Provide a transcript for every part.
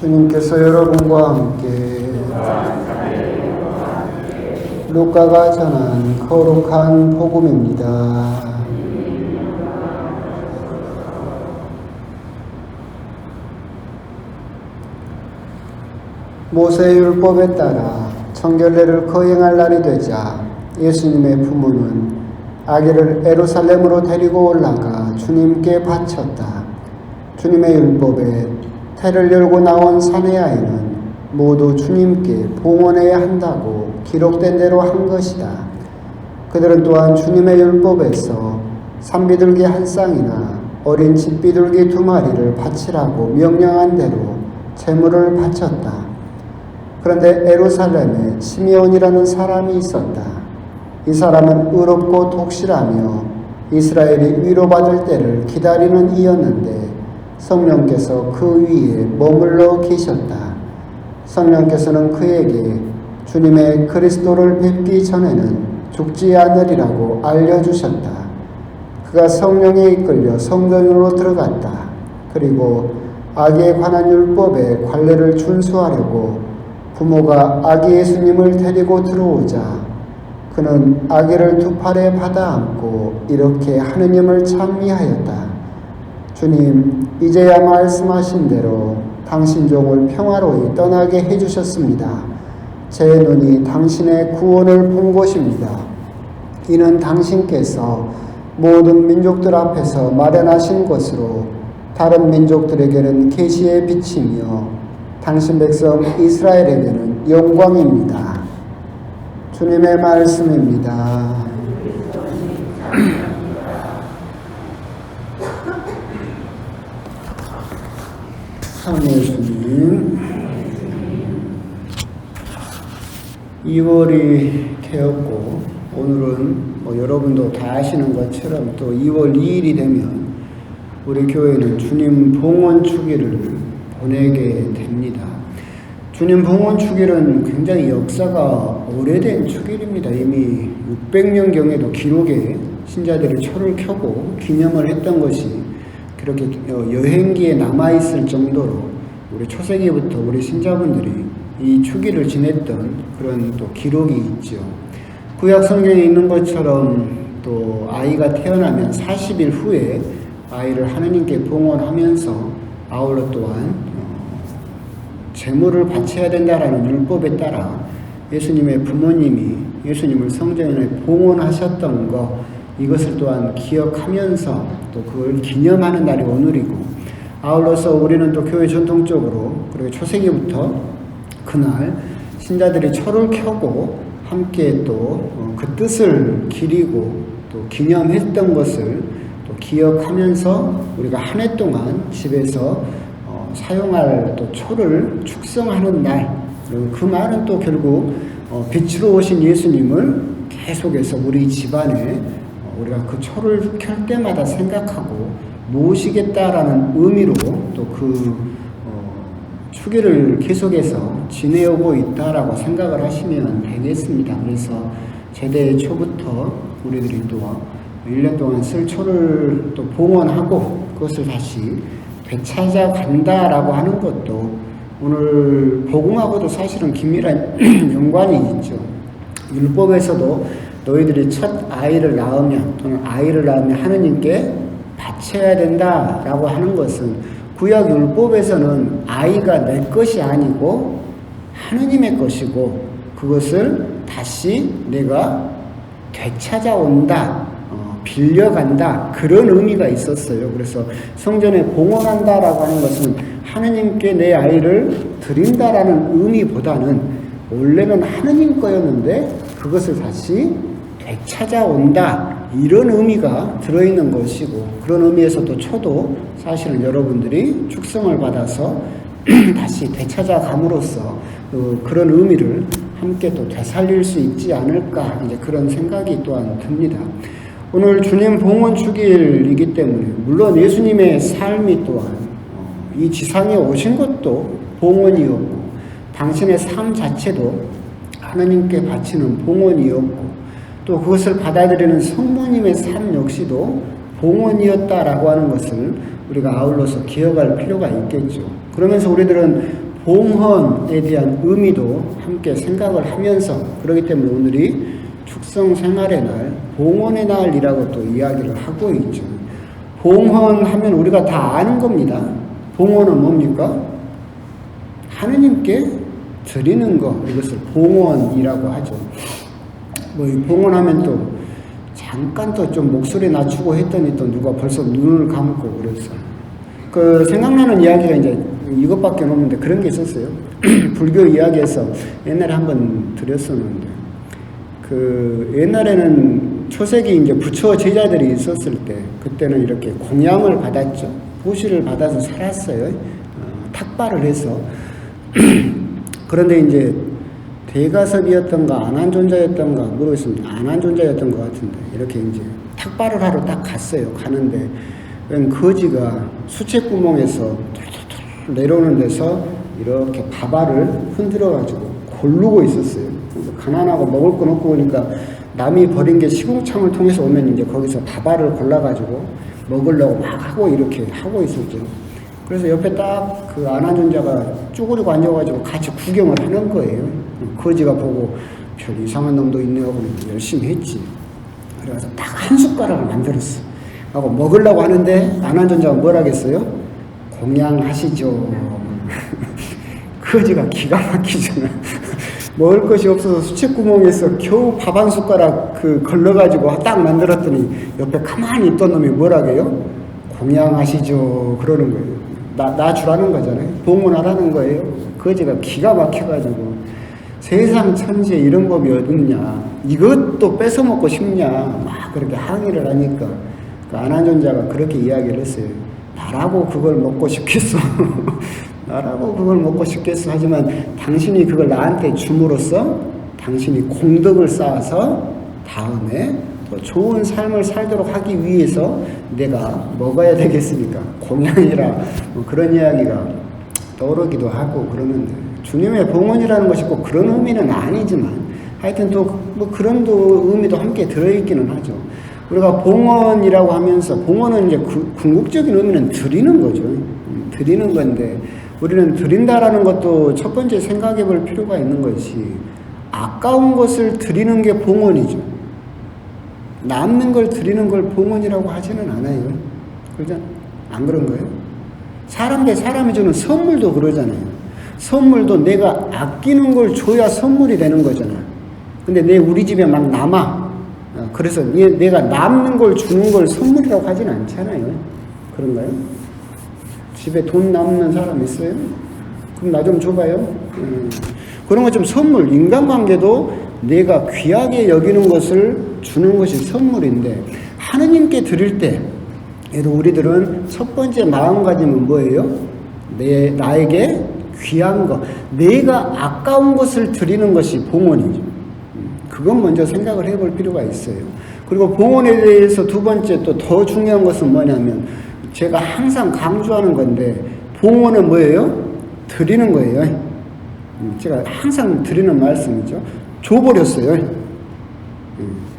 주님께서 여러분과 함께 루카가 전한 거룩한 복음입니다. 모세의 율법에 따라 청결례를 거행할 날이 되자 예수님의 부모는 아기를 예루살렘으로 데리고 올라가 주님께 바쳤다. 주님의 율법에 태를 열고 나온 사내 아이는 모두 주님께 봉헌해야 한다고 기록된 대로 한 것이다. 그들은 또한 주님의 율법에서 산비둘기 한 쌍이나 어린 집비둘기 2마리를 바치라고 명령한 대로 제물을 바쳤다. 그런데 예루살렘에 시므온이라는 사람이 있었다. 이 사람은 의롭고 독실하며 이스라엘이 위로받을 때를 기다리는 이였는데 성령께서 그 위에 머물러 계셨다. 성령께서는 그에게 주님의 그리스도를 뵙기 전에는 죽지 않으리라고 알려주셨다. 그가 성령에 이끌려 성전으로 들어갔다. 그리고 아기에 관한 율법의 관례를 준수하려고 부모가 아기 예수님을 데리고 들어오자 그는 아기를 2 팔에 받아 안고 이렇게 하느님을 찬미하였다. 주님, 이제야 말씀하신 대로 당신 종을 평화로이 떠나게 해주셨습니다. 제 눈이 당신의 구원을 본 것입니다. 이는 당신께서 모든 민족들 앞에서 마련하신 것으로 다른 민족들에게는 계시의 빛이며 당신 백성 이스라엘에게는 영광입니다. 주님의 말씀입니다. 사랑하는 주님, 2월이 되었고 오늘은 여러분도 다 아시는 것처럼 또 2월 2일이 되면 우리 교회는 주님 봉헌 주기를 보내게 됩니다. 주님 봉헌 주기는 굉장히 역사가 오래된 주기입니다. 이미 600년경에도 기록에 신자들이 초를 켜고 기념을 했던 것이 그렇게 여행기에 남아있을 정도로 우리 초세기부터 우리 신자분들이 이 주기를 지냈던 그런 또 기록이 있죠. 구약 성경에 있는 것처럼 또 아이가 태어나면 40일 후에 아이를 하느님께 봉헌하면서 아울러 또한 제물을 바쳐야 된다라는 율법에 따라 예수님의 부모님이 예수님을 성전에 봉헌하셨던 것, 이것을 또한 기억하면서 또 그걸 기념하는 날이 오늘이고, 아울러서 우리는 또 교회 전통적으로 그리고 초세기부터 그날 신자들이 초를 켜고 함께 또 그 뜻을 기리고 또 기념했던 것을 또 기억하면서 우리가 한 해 동안 집에서 사용할 또 초를 축성하는 날, 그 말은 또 결국 빛으로 오신 예수님을 계속해서 우리 집안에 우리가 그 초를 켤 때마다 생각하고 모시겠다라는 의미로 또 그 추기를 계속해서 지내오고 있다라고 생각을 하시면 되겠습니다. 그래서 제대 초부터 우리들이 또 1년 동안 쓸 초를 또 봉헌하고 그것을 다시 되찾아간다라고 하는 것도 오늘 복음하고도 사실은 긴밀한 연관이 있죠. 율법에서도 너희들이 첫 아이를 낳으면 또는 아이를 낳으면 하느님께 바쳐야 된다라고 하는 것은 구약 율법에서는 아이가 내 것이 아니고 하느님의 것이고 그것을 다시 내가 되찾아온다, 빌려간다, 그런 의미가 있었어요. 그래서 성전에 봉헌한다라고 하는 것은 하느님께 내 아이를 드린다라는 의미보다는 원래는 하느님 거였는데 그것을 다시 되찾아온다, 이런 의미가 들어있는 것이고, 그런 의미에서 또 초도 사실은 여러분들이 축성을 받아서 다시 되찾아감으로써 그런 의미를 함께 또 되살릴 수 있지 않을까, 이제 그런 생각이 또한 듭니다. 오늘 주님 봉헌 주일이기 때문에 물론 예수님의 삶이 또한 이 지상에 오신 것도 봉헌이었고 당신의 삶 자체도 하나님께 바치는 봉헌이었고 또 그것을 받아들이는 성모님의 삶 역시도 봉헌이었다라고 하는 것을 우리가 아울러서 기억할 필요가 있겠죠. 그러면서 우리들은 봉헌에 대한 의미도 함께 생각을 하면서 그렇기 때문에 오늘이 축성생활의 날, 봉헌의 날이라고 또 이야기를 하고 있죠. 봉헌하면 우리가 다 아는 겁니다. 봉헌은 뭡니까? 하느님께 드리는 거, 이것을 봉헌이라고 하죠. 뭐 이 봉헌하면 또 잠깐 또 좀 목소리 낮추고 했더니 또 누가 벌써 눈을 감고 그랬어. 그 생각나는 이야기가 이제 이것밖에 없는데 그런 게 있었어요. 불교 이야기에서 옛날에 한번 드렸었는데, 그 옛날에는 초세기 이제 부처 제자들이 있었을 때 그때는 이렇게 공양을 받았죠. 보시를 받아서 살았어요. 탁발을 해서. 그런데 이제 대가섭이었던가 안한존자였던가 모르겠습니다. 안한존자였던 것 같은데 이렇게 이제 탁발을 하러 딱 갔어요. 가는데 거지가 수채구멍에서 툴툴툴 내려오는 데서 이렇게 밥알을 흔들어 가지고 고르고 있었어요. 그래서 가난하고 먹을 건 없고 그러니까 남이 버린 게 시궁창을 통해서 오면 이제 거기서 밥알을 골라 가지고 먹으려고 막 하고 이렇게 하고 있었죠. 그래서 옆에 딱 그 안한존자가 쭈그리고 앉아가지고 같이 구경을 하는 거예요. 거지가 보고 별 이상한 놈도 있네 하고 열심히 했지. 그래서 딱 한 숟가락을 만들었어. 하고 먹으려고 하는데 안한존자가 뭐라겠어요? 공양하시죠. 거지가 기가 막히잖아. 먹을 것이 없어서 수채구멍에서 겨우 밥 한 숟가락 걸러가지고 딱 만들었더니 옆에 가만히 있던 놈이 뭐라게요? 공양하시죠. 그러는 거예요. 나 주라는 거잖아요. 봉헌하라는 거예요. 거지가 기가 막혀가지고 세상 천지에 이런 법이 어딨냐. 이것도 뺏어먹고 싶냐. 막 그렇게 항의를 하니까 그 안한존자가 그렇게 이야기를 했어요. 나라고 그걸 먹고 싶겠어. 나라고 그걸 먹고 싶겠어. 하지만 당신이 그걸 나한테 줌으로써 당신이 공덕을 쌓아서 다음에 더 좋은 삶을 살도록 하기 위해서 내가 먹어야 되겠으니까 공양이라 뭐 그런 이야기가 떠오르기도 하고 그러는데, 주님의 봉헌이라는 것이 꼭 그런 의미는 아니지만 하여튼 또 뭐 그런 의미도 함께 들어있기는 하죠. 우리가 봉헌이라고 하면서 봉헌은 이제 궁극적인 의미는 드리는 거죠. 드리는 건데 우리는 드린다라는 것도 첫 번째 생각해 볼 필요가 있는 것이 아까운 것을 드리는 게 봉헌이죠. 남는 걸 드리는 걸 봉헌이라고 하지는 않아요. 그러죠? 안 그런 거예요? 사람 대 사람이 주는 선물도 그러잖아요. 선물도 내가 아끼는 걸 줘야 선물이 되는 거잖아. 근데 우리 집에 막 남아. 그래서 내가 남는 걸 주는 걸 선물이라고 하지는 않잖아요. 그런가요? 집에 돈 남는 사람 있어요? 그럼 나 좀 줘봐요. 그런 것 좀 선물, 인간관계도 내가 귀하게 여기는 것을 주는 것이 선물인데 하느님께 드릴 때 얘도 우리들은 첫 번째 마음가짐은 뭐예요? 나에게 귀한 것, 내가 아까운 것을 드리는 것이 봉헌이죠. 그건 먼저 생각을 해볼 필요가 있어요. 그리고 봉헌에 대해서 두 번째 또 더 중요한 것은 뭐냐면 제가 항상 강조하는 건데 봉헌은 뭐예요? 드리는 거예요. 제가 항상 드리는 말씀이죠. 줘버렸어요.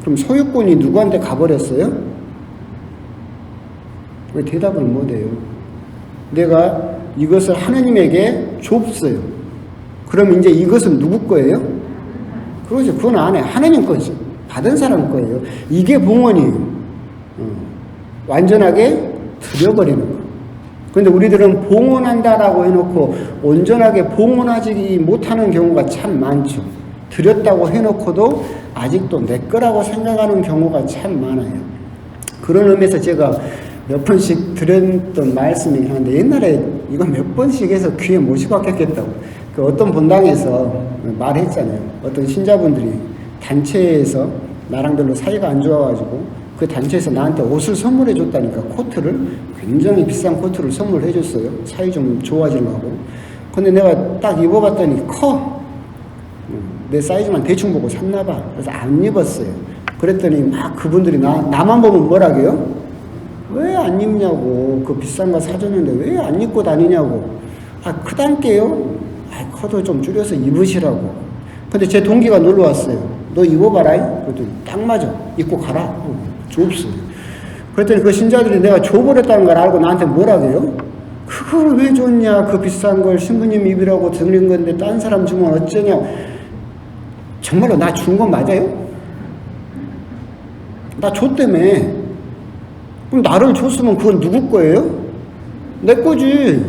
그럼 소유권이 누구한테 가버렸어요? 왜 대답을 못해요? 내가 이것을 하느님에게 줬어요. 그럼 이제 이것은 누구 거예요? 그러죠. 그건 안 해. 하느님 거지. 받은 사람 거예요. 이게 봉헌이에요. 완전하게 드려버리는 거. 그런데 우리들은 봉헌한다라고 해놓고 온전하게 봉헌하지 못하는 경우가 참 많죠. 드렸다고 해놓고도 아직도 내 거라고 생각하는 경우가 참 많아요. 그런 의미에서 제가 몇 번씩 드렸던 말씀이 하는데 옛날에 이거 몇 번씩 해서 귀에 못이 박혔겠다고 그 어떤 본당에서 말했잖아요. 어떤 신자분들이 단체에서 나랑 별로 사이가 안 좋아가지고 그 단체에서 나한테 옷을 선물해 줬다니까. 코트를 굉장히 비싼 코트를 선물해 줬어요. 사이 좀 좋아지려고. 근데 내가 딱 입어봤더니 커. 내 사이즈만 대충 보고 샀나 봐. 그래서 안 입었어요. 그랬더니 막 그분들이 나만 보면 뭐라고요? 왜 안 입냐고. 그 비싼 거 사줬는데 왜 안 입고 다니냐고. 아, 크단께요? 아, 커도 좀 줄여서 입으시라고. 근데 제 동기가 놀러 왔어요. 너 입어봐라. 그랬더니 딱 맞아. 입고 가라. 줬어요. 그랬더니 그 신자들이 내가 줘버렸다는 걸 알고 나한테 뭐라고요? 그걸 왜 줬냐? 그 비싼 걸 신부님 입이라고 드린 건데 딴 사람 주면 어쩌냐? 정말로 나 준 건 맞아요? 나 줬다며. 그럼 나를 줬으면 그건 누구 거예요? 내 거지.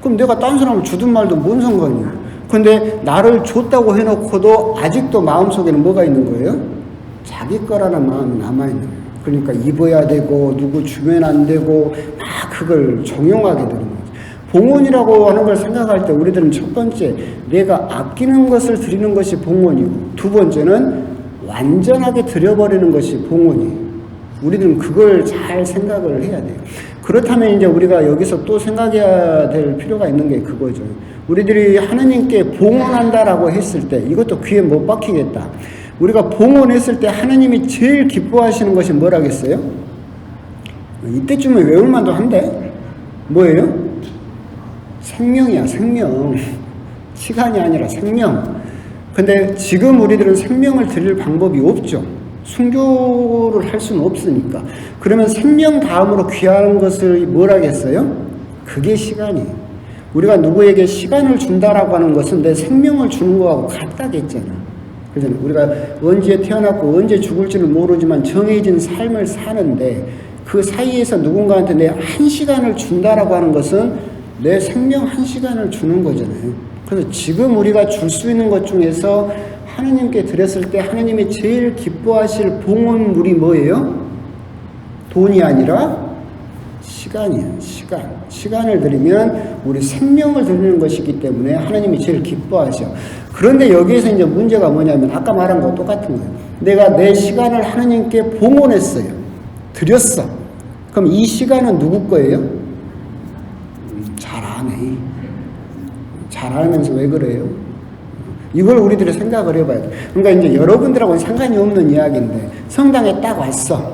그럼 내가 딴 사람을 주든 말든 뭔 상관이야? 근데 나를 줬다고 해놓고도 아직도 마음속에는 뭐가 있는 거예요? 자기 거라는 마음이 남아있는 거예요. 그러니까 입어야 되고 누구 주면 안 되고 막 그걸 정용하게 되는 거죠. 봉헌이라고 하는 걸 생각할 때 우리들은 첫 번째 내가 아끼는 것을 드리는 것이 봉헌이고, 두 번째는 완전하게 드려버리는 것이 봉헌이에요. 우리들은 그걸 잘 생각을 해야 돼요. 그렇다면 이제 우리가 여기서 또 생각해야 될 필요가 있는 게 그거죠. 우리들이 하느님께 봉헌한다라고 했을 때 이것도 귀에 못 박히겠다. 우리가 봉헌했을 때 하느님이 제일 기뻐하시는 것이 뭐라겠어요? 이때쯤에 외울 만도 한데 뭐예요? 생명이야, 생명. 시간이 아니라 생명. 근데 지금 우리들은 생명을 드릴 방법이 없죠. 순교를 할 수는 없으니까. 그러면 생명 다음으로 귀한 것을 뭐라겠어요? 그게 시간이에요. 우리가 누구에게 시간을 준다라고 하는 것은 내 생명을 주는 거하고 같다겠잖아. 그잖아요. 우리가 언제 태어났고 언제 죽을지는 모르지만 정해진 삶을 사는데 그 사이에서 누군가한테 내 한 시간을 준다라고 하는 것은 내 생명 한 시간을 주는 거잖아요. 그래서 지금 우리가 줄 수 있는 것 중에서 하느님께 드렸을 때 하느님이 제일 기뻐하실 봉헌물이 뭐예요? 돈이 아니라 시간이에요. 시간을 드리면 우리 생명을 드리는 것이기 때문에 하나님이 제일 기뻐하셔. 그런데 여기에서 이제 문제가 뭐냐면 아까 말한 거 똑같은 거예요. 내가 내 시간을 하나님께 봉헌했어요. 드렸어. 그럼 이 시간은 누구 거예요? 잘 아네. 잘 알면서 왜 그래요? 이걸 우리들이 생각을 해봐야 돼. 그러니까 이제 여러분들하고는 상관이 없는 이야기인데 성당에 딱 왔어.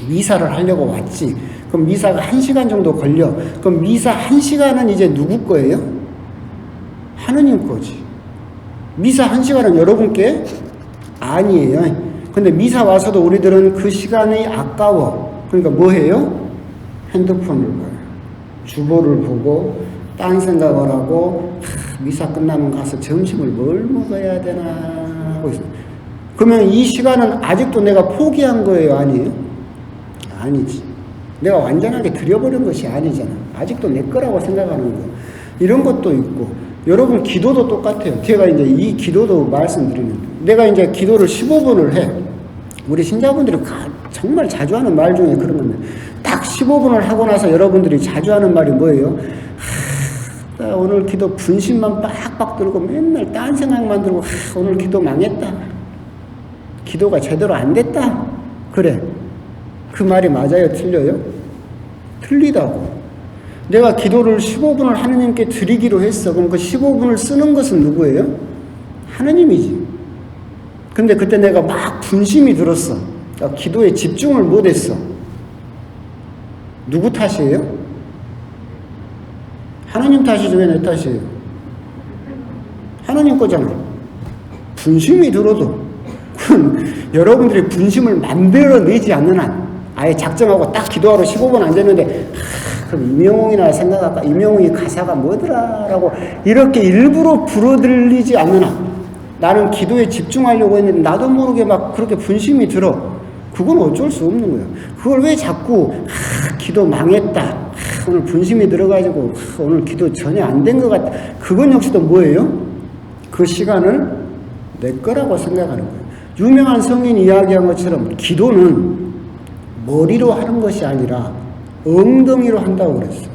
미사를 하려고 왔지. 그럼 미사가 1시간 정도 걸려. 그럼 미사 1시간은 이제 누구 거예요? 하느님 거지. 미사 1시간은 여러분께 아니에요. 근데 미사 와서도 우리들은 그 시간이 아까워. 그러니까 뭐 해요? 핸드폰을 봐요. 주보를 보고 딴 생각을 하고 미사 끝나면 가서 점심을 뭘 먹어야 되나 하고 있어요. 그러면 이 시간은 아직도 내가 포기한 거예요? 아니에요? 아니지. 내가 완전하게 드려버린 것이 아니잖아. 아직도 내 거라고 생각하는 거예요. 이런 것도 있고, 여러분 기도도 똑같아요. 제가 이제 이 기도도 말씀드리는데, 내가 이제 기도를 15분을 해. 우리 신자분들이 정말 자주 하는 말 중에 그런 건데, 딱 15분을 하고 나서 여러분들이 자주 하는 말이 뭐예요? 나 오늘 기도 분심만 빡빡 들고 맨날 딴 생각만 들고 오늘 기도 망했다. 기도가 제대로 안 됐다. 그래. 그 말이 맞아요? 틀려요? 틀리다고. 내가 기도를 15분을 하느님께 드리기로 했어. 그럼 그 15분을 쓰는 것은 누구예요? 하느님이지. 근데 그때 내가 막 분심이 들었어. 그러니까 기도에 집중을 못했어. 누구 탓이에요? 하느님 탓이죠. 왜 내 탓이에요? 하느님 거잖아. 분심이 들어도 여러분들이 분심을 만들어내지 않는 한, 아예 작정하고 딱 기도하러 15분 안 됐는데 그럼 임영웅이나 생각할까? 임영웅이 가사가 뭐더라라고 이렇게 일부러 불어들리지 않는 한, 나는 기도에 집중하려고 했는데 나도 모르게 막 그렇게 분심이 들어. 그건 어쩔 수 없는 거예요. 그걸 왜 자꾸 기도 망했다, 오늘 분심이 들어가지고 오늘 기도 전혀 안 된 것 같다. 그건 역시도 뭐예요? 그 시간을 내 거라고 생각하는 거예요. 유명한 성인이 이야기한 것처럼 기도는 머리로 하는 것이 아니라 엉덩이로 한다고 그랬어요.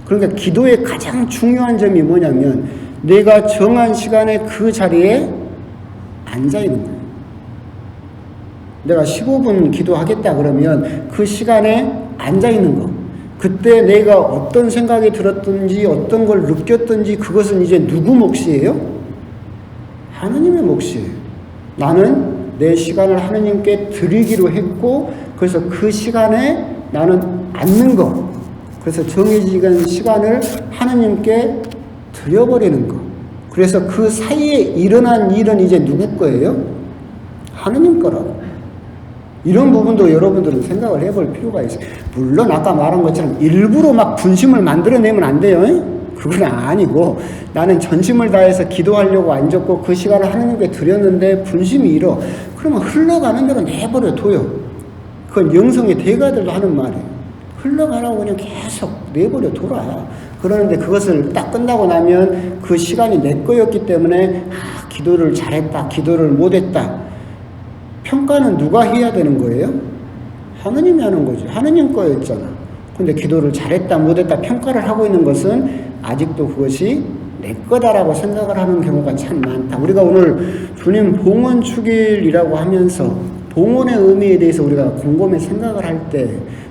그러니까 기도의 가장 중요한 점이 뭐냐면 내가 정한 시간에 그 자리에 앉아 있는 거예요. 내가 15분 기도하겠다 그러면 그 시간에 앉아 있는 거. 그때 내가 어떤 생각이 들었든지 어떤 걸 느꼈든지 그것은 이제 누구 몫이에요? 하느님의 몫이에요. 나는 내 시간을 하느님께 드리기로 했고, 그래서 그 시간에 나는 앉는 거, 그래서 정해진 시간을 하느님께 드려버리는 거. 그래서 그 사이에 일어난 일은 이제 누구 거예요? 하느님 거라고. 이런 부분도 여러분들은 생각을 해볼 필요가 있어요. 물론 아까 말한 것처럼 일부러 막 분심을 만들어내면 안 돼요. 그건 아니고 나는 전심을 다해서 기도하려고 앉았고 그 시간을 하나님께 드렸는데 분심이 일어. 그러면 흘러가는 대로 내버려 둬요. 그건 영성의 대가들도 하는 말이에요. 흘러가라고 그냥 계속 내버려 둬라. 그러는데 그것을 딱 끝나고 나면 그 시간이 내 거였기 때문에 기도를 잘했다, 기도를 못했다. 평가는 누가 해야 되는 거예요? 하느님이 하는 거죠. 하느님 거였잖아. 근데 기도를 잘했다, 못했다 평가를 하고 있는 것은 아직도 그것이 내 거다라고 생각을 하는 경우가 참 많다. 우리가 오늘 주님 봉헌 축일이라고 하면서 봉헌의 의미에 대해서 우리가 곰곰이 생각을 할 때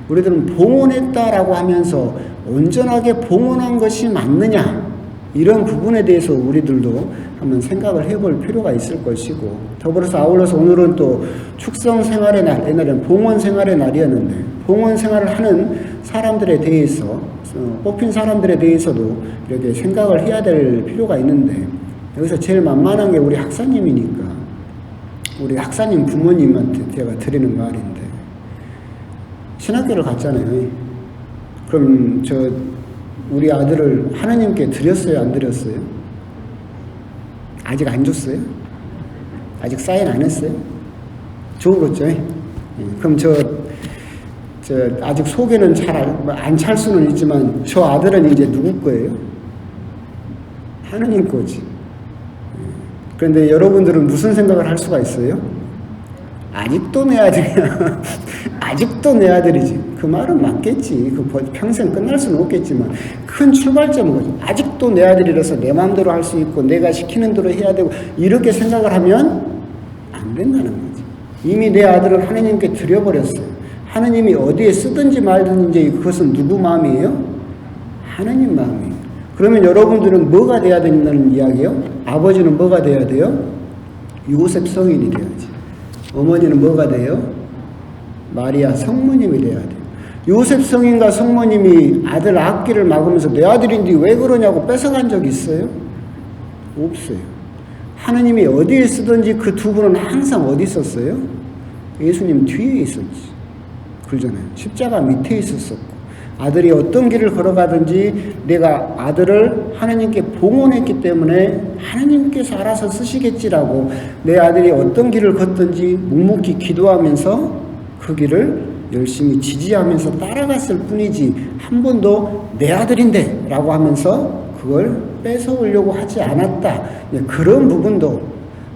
우리들은 봉헌했다라고 하면서 온전하게 봉헌한 것이 맞느냐 이런 부분에 대해서 우리들도 한번 생각을 해볼 필요가 있을 것이고 더불어서 아울러서 오늘은 또 축성 생활의 날, 옛날에는 봉헌 생활의 날이었는데 봉헌 생활을 하는 사람들에 대해서 뽑힌 사람들에 대해서도 이렇게 생각을 해야 될 필요가 있는데 여기서 제일 만만한 게 우리 학사님이니까 우리 학사님 부모님한테 제가 드리는 말인데 신학교를 갔잖아요. 그럼 우리 아들을 하나님께 드렸어요? 안 드렸어요? 아직 안 줬어요? 아직 사인 안 했어요? 좋겠죠? 그럼 아직 속에는 잘 안 찰 수는 있지만 저 아들은 이제 누구 거예요? 하나님 거지. 그런데 여러분들은 무슨 생각을 할 수가 있어요? 아직도 내 아들이야. 아직도 내 아들이지. 그 말은 맞겠지. 평생 끝날 수는 없겠지만 큰 출발점은 거죠. 아직도 내 아들이라서 내 마음대로 할 수 있고 내가 시키는 대로 해야 되고 이렇게 생각을 하면 안 된다는 거지. 이미 내 아들을 하나님께 드려버렸어요. 하나님이 어디에 쓰든지 말든지 그것은 누구 마음이에요? 하나님 마음이에요. 그러면 여러분들은 뭐가 돼야 된다는 이야기예요? 아버지는 뭐가 돼야 돼요? 요셉 성인이 돼야지. 어머니는 뭐가 돼요? 마리아 성모님이 돼야 돼요. 요셉 성인과 성모님이 아들 앞길을 막으면서 내 아들인데 왜 그러냐고 뺏어간 적 있어요? 없어요. 하느님이 어디에 쓰든지 그 두 분은 항상 어디 있었어요? 예수님 뒤에 있었지. 그러잖아요. 십자가 밑에 있었었고 아들이 어떤 길을 걸어가든지 내가 아들을 하나님께 봉헌했기 때문에 하나님께서 알아서 쓰시겠지라고 내 아들이 어떤 길을 걷든지 묵묵히 기도하면서 그 길을 열심히 지지하면서 따라갔을 뿐이지 한 번도 내 아들인데 라고 하면서 그걸 뺏어오려고 하지 않았다. 그런 부분도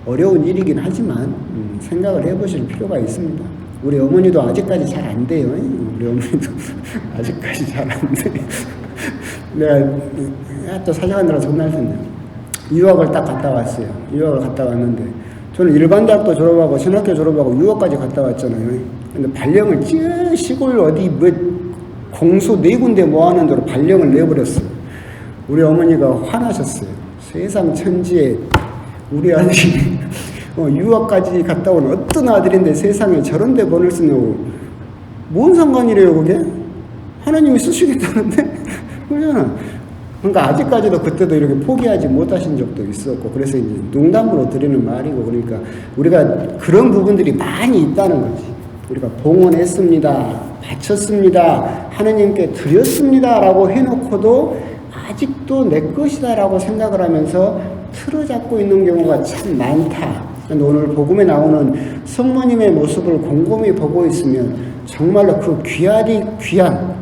어려운 일이긴 하지만 생각을 해보실 필요가 있습니다. 우리 어머니도 아직까지 잘 안 돼요. 우리 어머니도 아직까지 잘 안 돼. 내가 또 사장하느라 전날 텐데 유학을 딱 갔다 왔어요. 유학을 갔다 왔는데 저는 일반대학도 졸업하고 신학교 졸업하고 유학까지 갔다 왔잖아요. 근데 발령을 시골 어디 공소 4군데 모아놓은 대로 발령을 내버렸어요. 우리 어머니가 화나셨어요. 세상 천지에 우리 아들이 유학까지 갔다 온 어떤 아들인데 세상에 저런 데 보낼 쓰냐고. 뭔 상관이래요 그게? 하나님이 쓰시겠다는데? 그러잖아. 그러니까 아직까지도 그때도 이렇게 포기하지 못하신 적도 있었고 그래서 이제 농담으로 드리는 말이고 그러니까 우리가 그런 부분들이 많이 있다는 거지. 우리가 봉헌했습니다. 바쳤습니다. 하나님께 드렸습니다. 라고 해놓고도 아직도 내 것이다 라고 생각을 하면서 틀어잡고 있는 경우가 참 많다. 근데 오늘 복음에 나오는 성모님의 모습을 곰곰이 보고 있으면 정말로 그 귀하디 귀한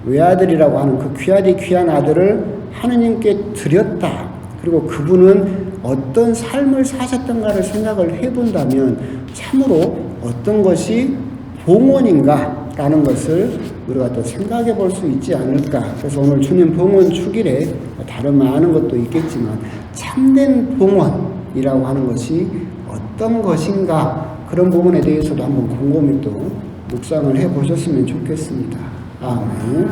외아들이라고 하는 그 귀하디 귀한 아들을 하느님께 드렸다. 그리고 그분은 어떤 삶을 사셨던가를 생각을 해본다면 참으로 어떤 것이 봉헌인가 라는 것을 우리가 또 생각해 볼 수 있지 않을까. 그래서 오늘 주님 봉헌 축일에 다른 많은 것도 있겠지만 참된 봉헌이라고 하는 것이 어떤 것인가 그런 부분에 대해서도 한번 곰곰이 또 묵상을 해 보셨으면 좋겠습니다. 아멘.